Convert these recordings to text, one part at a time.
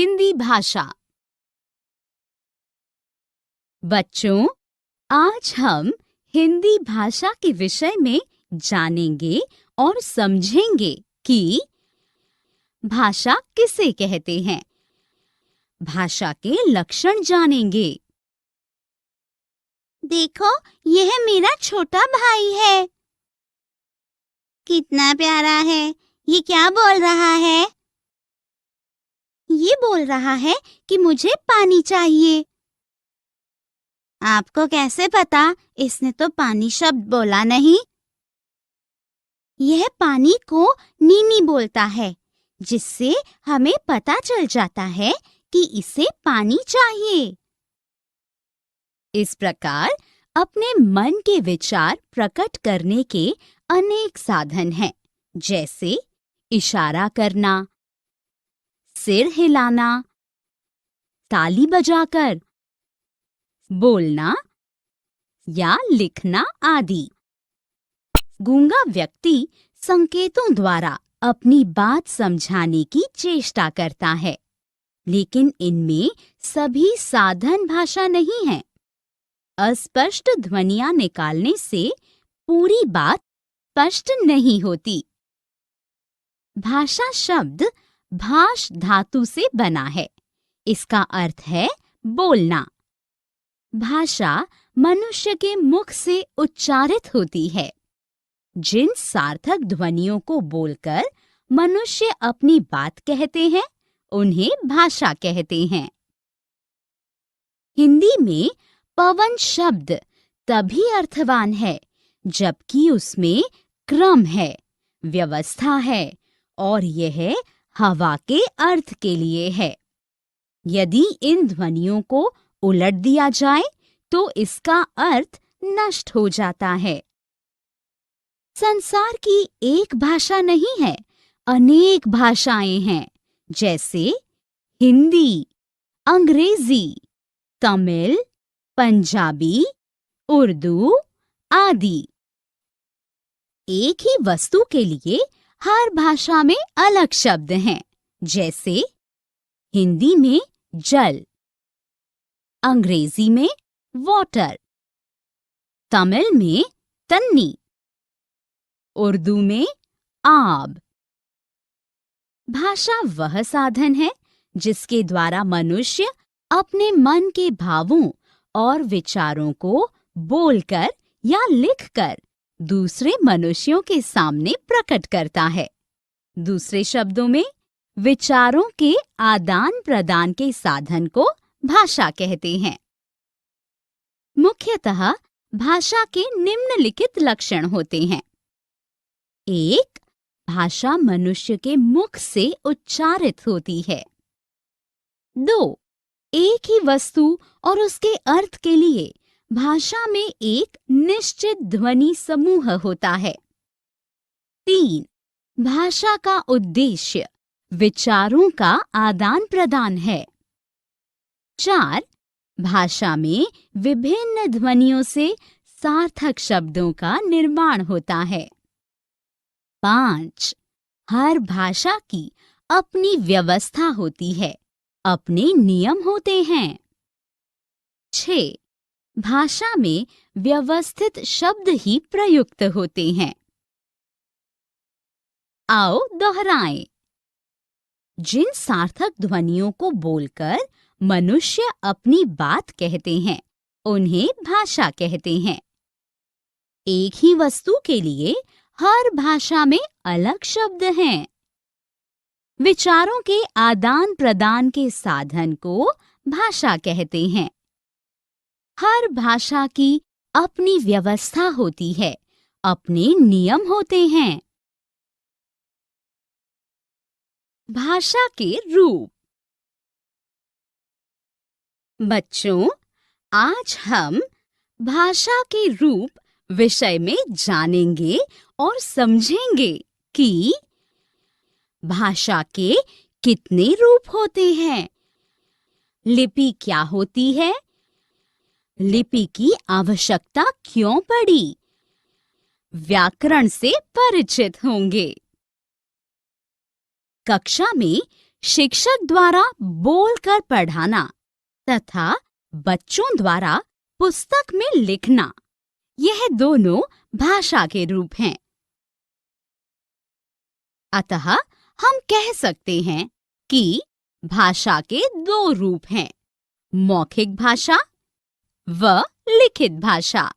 हिंदी भाषा। बच्चों, आज हम हिंदी भाषा के विषय में जानेंगे और समझेंगे कि भाषा किसे कहते हैं। भाषा के लक्षण जानेंगे। देखो, यह मेरा छोटा भाई है। कितना प्यारा है। ये क्या बोल रहा है? ये बोल रहा है कि मुझे पानी चाहिए। आपको कैसे पता? इसने तो पानी शब्द बोला नहीं। यह पानी को नीनी बोलता है, जिससे हमें पता चल जाता है कि इसे पानी चाहिए। इस प्रकार अपने मन के विचार प्रकट करने के अनेक साधन हैं, जैसे इशारा करना, सिर हिलाना, ताली बजाकर, बोलना या लिखना आदि। गूंगा व्यक्ति संकेतों द्वारा अपनी बात समझाने की चेष्टा करता है, लेकिन इनमें सभी साधन भाषा नहीं है। अस्पष्ट ध्वनियां निकालने से पूरी बात स्पष्ट नहीं होती। भाषा शब्द भाष धातु से बना है। इसका अर्थ है बोलना। भाषा मनुष्य के मुख से उच्चारित होती है। जिन सार्थक ध्वनियों को बोलकर मनुष्य अपनी बात कहते हैं, उन्हें भाषा कहते हैं। हिंदी में पवन शब्द तभी अर्थवान है जबकि उसमें क्रम है, व्यवस्था है और यह हवा के अर्थ के लिए है। यदि इन ध्वनियों को उलट दिया जाए तो इसका अर्थ नष्ट हो जाता है। संसार की एक भाषा नहीं है, अनेक भाषाएं हैं, जैसे हिंदी, अंग्रेजी, तमिल, पंजाबी, उर्दू आदि। एक ही वस्तु के लिए हर भाषा में अलग शब्द हैं, जैसे हिंदी में जल, अंग्रेजी में वाटर, तमिल में तन्नी, उर्दू में आब। भाषा वह साधन है जिसके द्वारा मनुष्य अपने मन के भावों और विचारों को बोलकर या लिखकर दूसरे मनुष्यों के सामने प्रकट करता है। दूसरे शब्दों में, विचारों के आदान प्रदान के साधन को भाषा कहते हैं। मुख्यतः भाषा के निम्नलिखित लक्षण होते हैं। 1. भाषा मनुष्य के मुख से उच्चारित होती है। 2. एक ही वस्तु और उसके अर्थ के लिए भाषा में एक निश्चित ध्वनि समूह होता है। 3. भाषा का उद्देश्य विचारों का आदान प्रदान है। 4. भाषा में विभिन्न ध्वनियों से सार्थक शब्दों का निर्माण होता है। 5. हर भाषा की अपनी व्यवस्था होती है, अपने नियम होते हैं। 6. भाषा में व्यवस्थित शब्द ही प्रयुक्त होते हैं। आओ दोहराएं। जिन सार्थक ध्वनियों को बोलकर मनुष्य अपनी बात कहते हैं, उन्हें भाषा कहते हैं। एक ही वस्तु के लिए हर भाषा में अलग शब्द हैं। विचारों के आदान प्रदान के साधन को भाषा कहते हैं। हर भाषा की अपनी व्यवस्था होती है, अपने नियम होते हैं। भाषा के रूप। बच्चों, आज हम भाषा के रूप विषय में जानेंगे और समझेंगे कि भाषा के कितने रूप होते हैं, लिपि क्या होती है, लिपि की आवश्यकता क्यों पड़ी, व्याकरण से परिचित होंगे। कक्षा में शिक्षक द्वारा बोलकर पढ़ाना तथा बच्चों द्वारा पुस्तक में लिखना, यह दोनों भाषा के रूप हैं। अतः हम कह सकते हैं कि भाषा के दो रूप हैं, मौखिक भाषा व लिखित भाषा।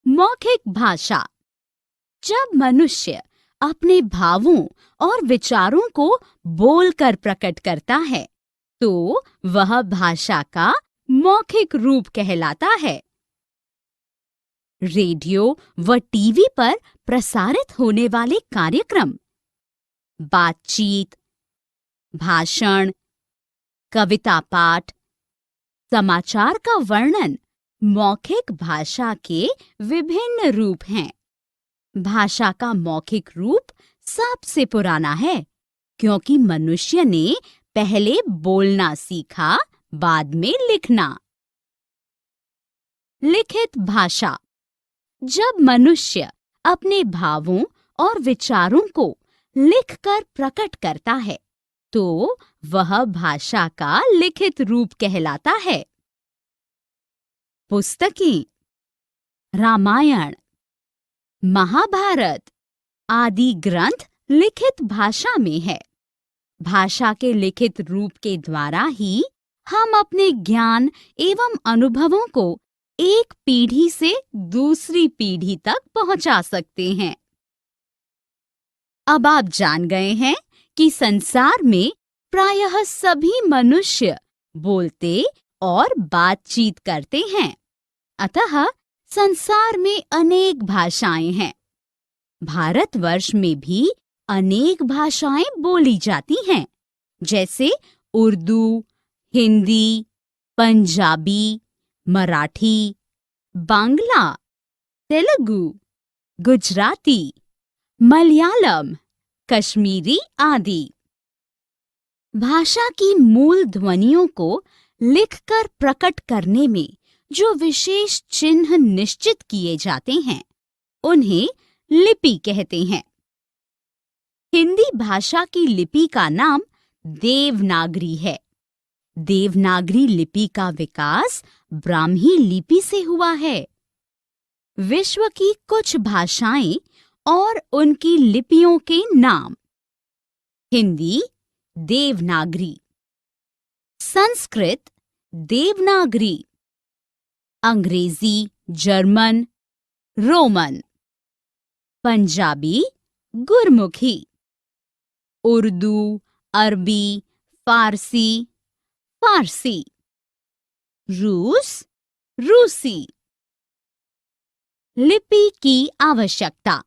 मौखिक भाषा: जब मनुष्य अपने भावों और विचारों को बोलकर प्रकट करता है तो वह भाषा का मौखिक रूप कहलाता है। रेडियो व टीवी पर प्रसारित होने वाले कार्यक्रम, बातचीत, भाषण, कविता पाठ, समाचार का वर्णन मौखिक भाषा के विभिन्न रूप हैं। भाषा का मौखिक रूप सबसे पुराना है, क्योंकि मनुष्य ने पहले बोलना सीखा, बाद में लिखना। लिखित भाषा: जब मनुष्य अपने भावों और विचारों को लिखकर प्रकट करता है तो वह भाषा का लिखित रूप कहलाता है। पुस्तकें, रामायण, महाभारत आदि ग्रंथ लिखित भाषा में है। भाषा के लिखित रूप के द्वारा ही हम अपने ज्ञान एवं अनुभवों को एक पीढ़ी से दूसरी पीढ़ी तक पहुंचा सकते हैं। अब आप जान गए हैं कि संसार में प्रायः सभी मनुष्य बोलते और बातचीत करते हैं। अतः संसार में अनेक भाषाएं हैं। भारतवर्ष में भी अनेक भाषाएं बोली जाती हैं, जैसे उर्दू, हिंदी, पंजाबी, मराठी, बांग्ला, तेलुगु, गुजराती, मलयालम, कश्मीरी आदि। भाषा की मूल ध्वनियों को लिखकर प्रकट करने में जो विशेष चिन्ह निश्चित किए जाते हैं, उन्हें लिपि कहते हैं। हिंदी भाषा की लिपि का नाम देवनागरी है। देवनागरी लिपि का विकास ब्राह्मी लिपि से हुआ है। विश्व की कुछ भाषाएं और उनकी लिपियों के नाम: हिंदी देवनागरी, संस्कृत देवनागरी, अंग्रेजी, जर्मन, रोमन, पंजाबी गुरमुखी, उर्दू, अरबी, फारसी, फारसी, रूस, रूसी। लिपि की आवश्यकता: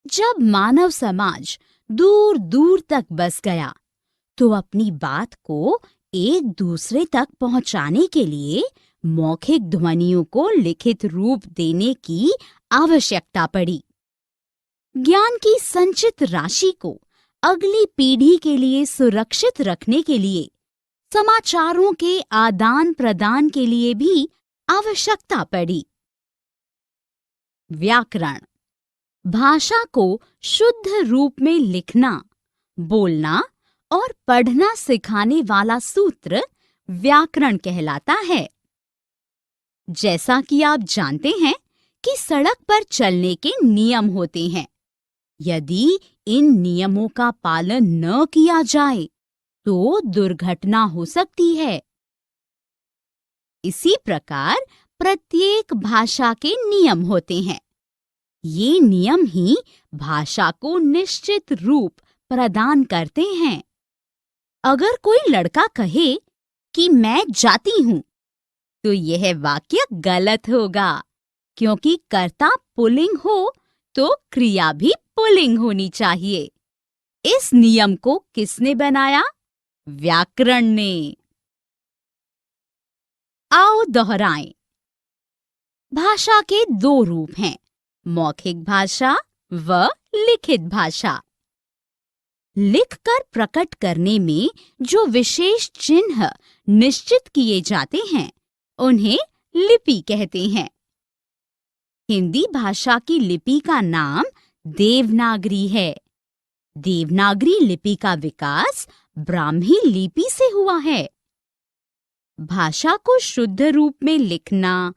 जब मानव समाज दूर दूर तक बस गया तो अपनी बात को एक दूसरे तक पहुंचाने के लिए मौखिक ध्वनियों को लिखित रूप देने की आवश्यकता पड़ी। ज्ञान की संचित राशि को अगली पीढ़ी के लिए सुरक्षित रखने के लिए समाचारों के आदान प्रदान के लिए भी आवश्यकता पड़ी। व्याकरण: भाषा को शुद्ध रूप में लिखना, बोलना और पढ़ना सिखाने वाला सूत्र व्याकरण कहलाता है। जैसा कि आप जानते हैं कि सड़क पर चलने के नियम होते हैं। यदि इन नियमों का पालन न किया जाए तो दुर्घटना हो सकती है। इसी प्रकार प्रत्येक भाषा के नियम होते हैं। ये नियम ही भाषा को निश्चित रूप प्रदान करते हैं। अगर कोई लड़का कहे कि मैं जाती हूं, तो यह वाक्य गलत होगा, क्योंकि कर्ता पुल्लिंग हो तो क्रिया भी पुल्लिंग होनी चाहिए। इस नियम को किसने बनाया? व्याकरण ने। आओ दोहराएं। भाषा के दो रूप हैं, मौखिक भाषा व लिखित भाषा। लिखकर प्रकट करने में जो विशेष चिन्ह निश्चित किए जाते हैं, उन्हें लिपि कहते हैं। हिंदी भाषा की लिपि का नाम देवनागरी है। देवनागरी लिपि का विकास ब्राह्मी लिपि से हुआ है। भाषा को शुद्ध रूप में लिखना,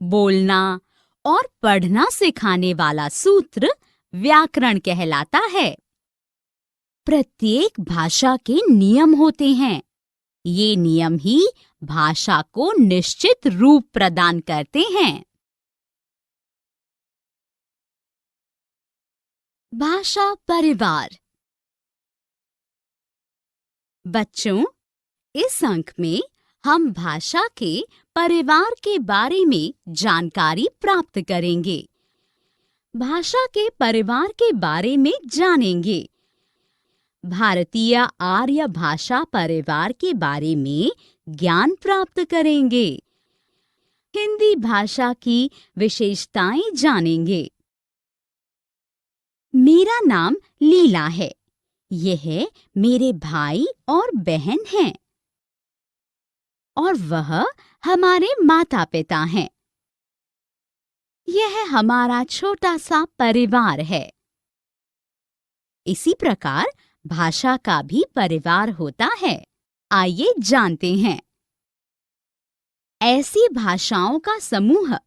बोलना और पढ़ना सिखाने वाला सूत्र व्याकरण कहलाता है। प्रत्येक भाषा के नियम होते हैं। ये नियम ही भाषा को निश्चित रूप प्रदान करते हैं। भाषा परिवार। बच्चों, इस अंक में हम भाषा के परिवार के बारे में जानकारी प्राप्त करेंगे। भाषा के परिवार के बारे में जानेंगे। भारतीय आर्य भाषा परिवार के बारे में ज्ञान प्राप्त करेंगे। हिंदी भाषा की विशेषताएं जानेंगे। मेरा नाम लीला है। यह मेरे भाई और बहन हैं और वह हमारे माता पिता हैं। यह हमारा छोटा सा परिवार है। इसी प्रकार भाषा का भी परिवार होता है। आइए जानते हैं। ऐसी भाषाओं का समूह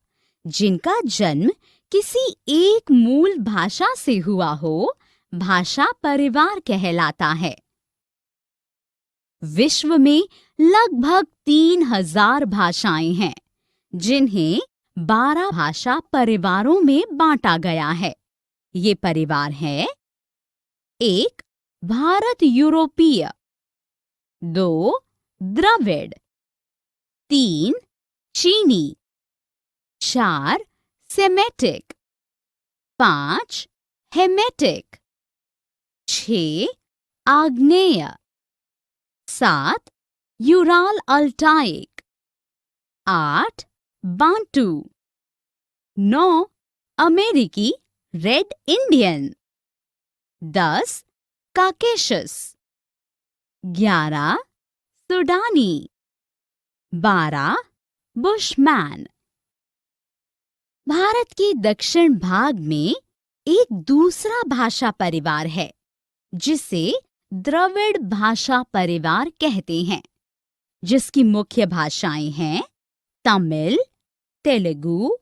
जिनका जन्म किसी एक मूल भाषा से हुआ हो, भाषा परिवार कहलाता है। विश्व में लगभग 3000 भाषाएं हैं, जिन्हें 12 भाषा परिवारों में बांटा गया है। ये परिवार है: 1. भारत यूरोपीय, 2. द्रविड़, 3. चीनी, 4. सेमेटिक, 5. हेमेटिक, 6. आग्नेय, 7. Ural Altaic, 8. बांटू, 9. अमेरिकी red Indian, 10. Caucasus, 11. सुडानी, 12. Bushman. Bharat के दक्षिण भाग में एक दूसरा भाषा परिवार है, जिसे द्रविड़ भाषा परिवार कहते हैं, जिसकी मुख्य भाषाएं हैं तमिल, तेलुगु,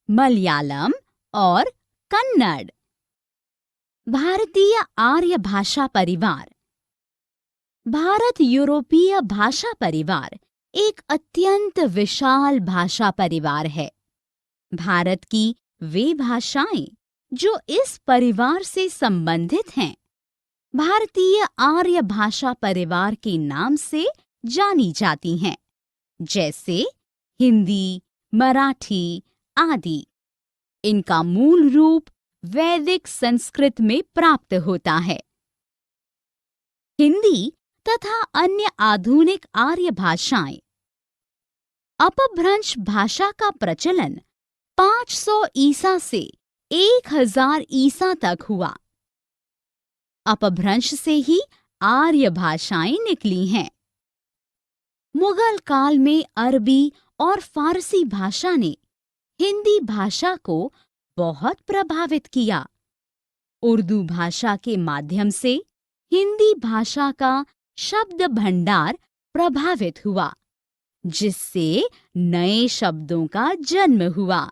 मलयालम और कन्नड़। भारतीय आर्य भाषा परिवार। भारत यूरोपीय भाषा परिवार एक अत्यंत विशाल भाषा परिवार है। भारत की वे भाषाएं जो इस परिवार से संबंधित हैं, भारतीय आर्य भाषा परिवार के नाम से जानी जाती हैं, जैसे हिंदी, मराठी आदि। इनका मूल रूप वैदिक संस्कृत में प्राप्त होता है। हिंदी तथा अन्य आधुनिक आर्य भाषाएं। अपभ्रंश भाषा का प्रचलन 500 ईसा से 1000 ईसा तक हुआ। अपभ्रंश से ही आर्य भाषाएं निकली हैं। मुगल काल में अरबी और फारसी भाषा ने हिंदी भाषा को बहुत प्रभावित किया। उर्दू भाषा के माध्यम से हिंदी भाषा का शब्द भंडार प्रभावित हुआ, जिससे नए शब्दों का जन्म हुआ।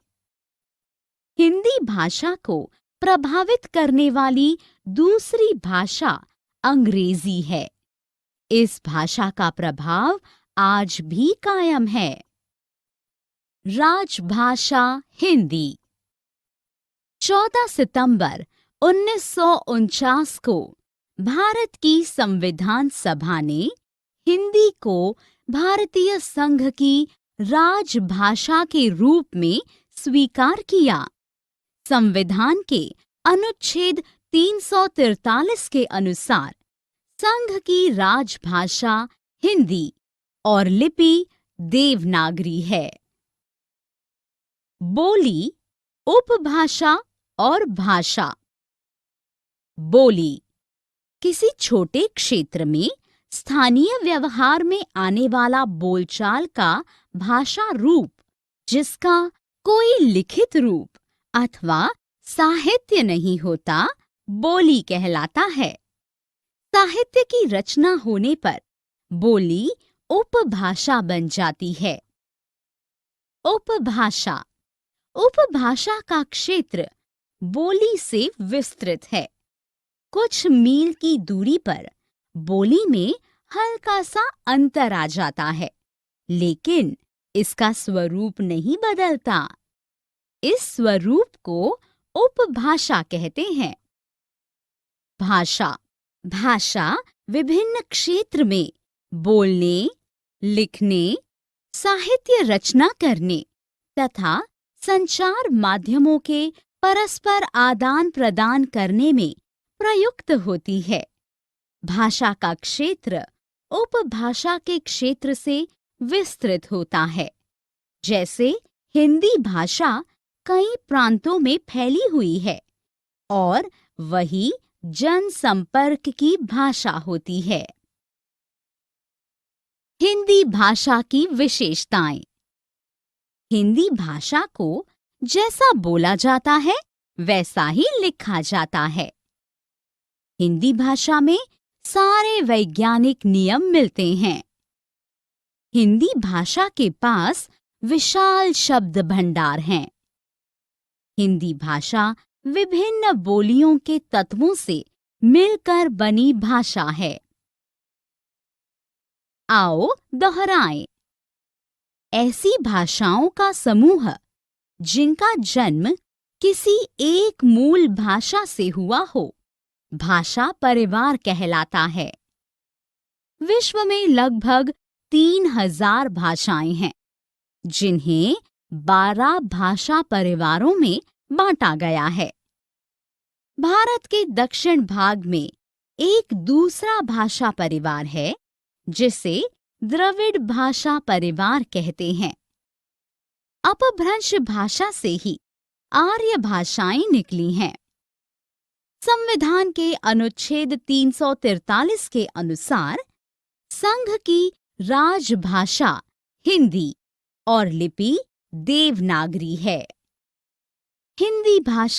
हिंदी भाषा को प्रभावित करने वाली दूसरी भाषा अंग्रेजी है। इस भाषा का प्रभाव आज भी कायम है। राजभाषा हिंदी। 14 सितंबर 1949 को भारत की संविधान सभा ने हिंदी को भारतीय संघ की राजभाषा के रूप में स्वीकार किया। संविधान के अनुच्छेद 343 के अनुसार संघ की राजभाषा हिंदी और लिपि देवनागरी है। बोली, उपभाषा और भाषा। बोली किसी छोटे क्षेत्र में स्थानीय व्यवहार में आने वाला बोलचाल का भाषा रूप, जिसका कोई लिखित रूप अथवा साहित्य नहीं होता, बोली कहलाता है। साहित्य की रचना होने पर बोली उपभाषा बन जाती है। उपभाषा। उपभाषा का क्षेत्र बोली से विस्तृत है। कुछ मील की दूरी पर बोली में हल्का सा अंतर आ जाता है, लेकिन इसका स्वरूप नहीं बदलता। इस स्वरूप को उपभाषा कहते हैं। भाषा। भाषा विभिन्न क्षेत्र में बोलने, लिखने, साहित्य रचना करने तथा संचार माध्यमों के परस्पर आदान प्रदान करने में प्रयुक्त होती है। भाषा का क्षेत्र उपभाषा के क्षेत्र से विस्तृत होता है। जैसे हिंदी भाषा कई प्रांतों में फैली हुई है और वही जनसंपर्क की भाषा होती है। हिंदी भाषा की विशेषताएं। हिंदी भाषा को जैसा बोला जाता है वैसा ही लिखा जाता है। हिंदी भाषा में सारे वैज्ञानिक नियम मिलते हैं। हिंदी भाषा के पास विशाल शब्द भंडार हैं। हिंदी भाषा विभिन्न बोलियों के तत्वों से मिलकर बनी भाषा है। आओ दोहराएं। ऐसी भाषाओं का समूह जिनका जन्म किसी एक मूल भाषा से हुआ हो, भाषा परिवार कहलाता है। विश्व में लगभग 3000 भाषाएं हैं, जिन्हें 12 भाषा परिवारों में बांटा गया है। भारत के दक्षिण भाग में एक दूसरा भाषा परिवार है, जिसे द्रविड़ भाषा परिवार कहते हैं। अपभ्रंश भाषा से ही आर्य भाषाएं निकली हैं। संविधान के अनुच्छेद 343 के अनुसार संघ की राजभाषा हिंदी और लिपि देवनागरी है। हिंदी भाषा